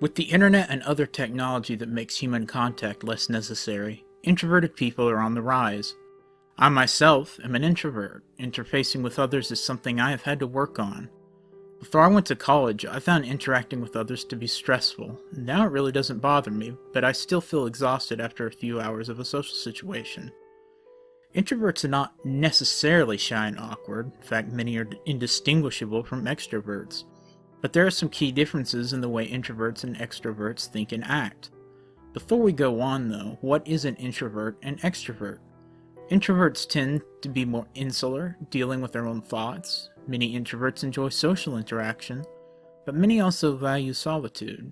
With the internet and other technology that makes human contact less necessary, introverted people are on the rise. I myself am an introvert. Interfacing with others is something I have had to work on. Before I went to college, I found interacting with others to be stressful. Now it really doesn't bother me, but I still feel exhausted after a few hours of a social situation. Introverts are not necessarily shy and awkward. In fact, many are indistinguishable from extroverts. But there are some key differences in the way introverts and extroverts think and act. Before we go on though, what is an introvert and extrovert? Introverts tend to be more insular, dealing with their own thoughts. Many introverts enjoy social interaction, but many also value solitude.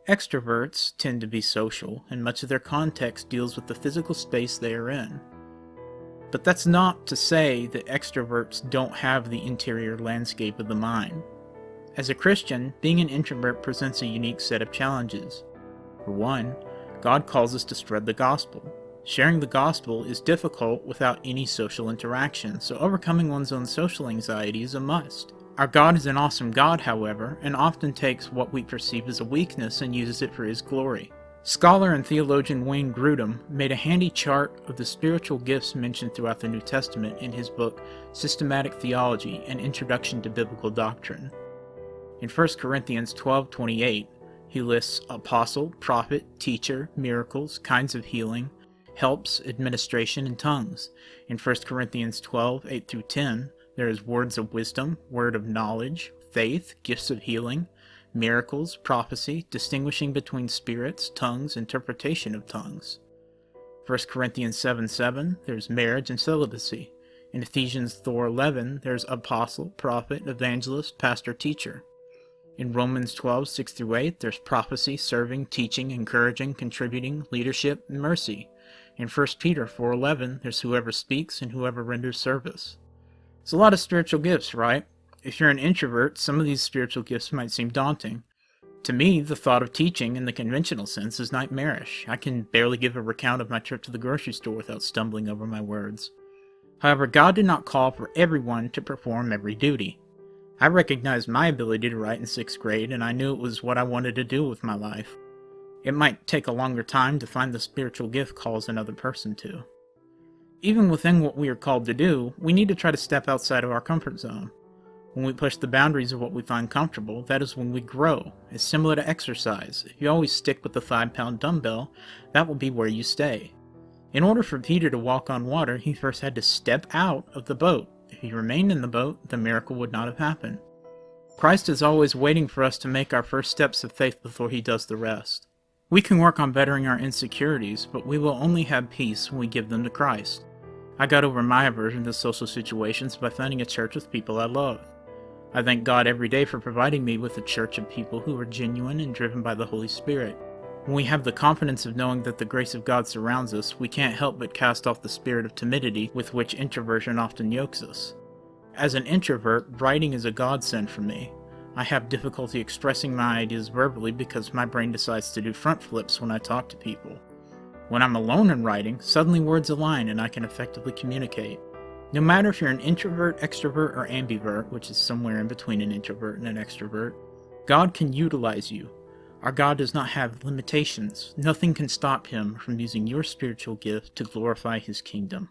Extroverts tend to be social, and much of their context deals with the physical space they are in. But that's not to say that extroverts don't have the interior landscape of the mind. As a Christian, being an introvert presents a unique set of challenges. For one, God calls us to spread the gospel. Sharing the gospel is difficult without any social interaction, so overcoming one's own social anxiety is a must. Our God is an awesome God, however, and often takes what we perceive as a weakness and uses it for His glory. Scholar and theologian Wayne Grudem made a handy chart of the spiritual gifts mentioned throughout the New Testament in his book Systematic Theology: An Introduction to Biblical Doctrine. In 1 Corinthians 12:28, he lists apostle, prophet, teacher, miracles, kinds of healing, helps, administration, and tongues. In 1 Corinthians 12:8-10, there is words of wisdom, word of knowledge, faith, gifts of healing, miracles, prophecy, distinguishing between spirits, tongues, interpretation of tongues. 1 Corinthians 7:7, there's marriage and celibacy. In Ephesians 4:11, there's apostle, prophet, evangelist, pastor, teacher. In Romans 12:6-8, there's prophecy, serving, teaching, encouraging, contributing, leadership, and mercy. In 1 Peter 4:11, there's whoever speaks and whoever renders service. It's a lot of spiritual gifts, right? If you're an introvert, some of these spiritual gifts might seem daunting. To me, the thought of teaching in the conventional sense is nightmarish. I can barely give a recount of my trip to the grocery store without stumbling over my words. However, God did not call for everyone to perform every duty. I recognized my ability to write in 6th grade, and I knew it was what I wanted to do with my life. It might take a longer time to find the spiritual gift calls another person to. Even within what we are called to do, we need to try to step outside of our comfort zone. When we push the boundaries of what we find comfortable, that is when we grow. It's similar to exercise. If you always stick with the 5-pound dumbbell, that will be where you stay. In order for Peter to walk on water, he first had to step out of the boat. If he remained in the boat, the miracle would not have happened. Christ is always waiting for us to make our first steps of faith before He does the rest. We can work on bettering our insecurities, but we will only have peace when we give them to Christ. I got over my aversion to social situations by finding a church with people I love. I thank God every day for providing me with a church of people who are genuine and driven by the Holy Spirit. When we have the confidence of knowing that the grace of God surrounds us, we can't help but cast off the spirit of timidity with which introversion often yokes us. As an introvert, writing is a godsend for me. I have difficulty expressing my ideas verbally because my brain decides to do front flips when I talk to people. When I'm alone and writing, suddenly words align and I can effectively communicate. No matter if you're an introvert, extrovert, or ambivert, which is somewhere in between an introvert and an extrovert, God can utilize you. Our God does not have limitations. Nothing can stop Him from using your spiritual gift to glorify His kingdom.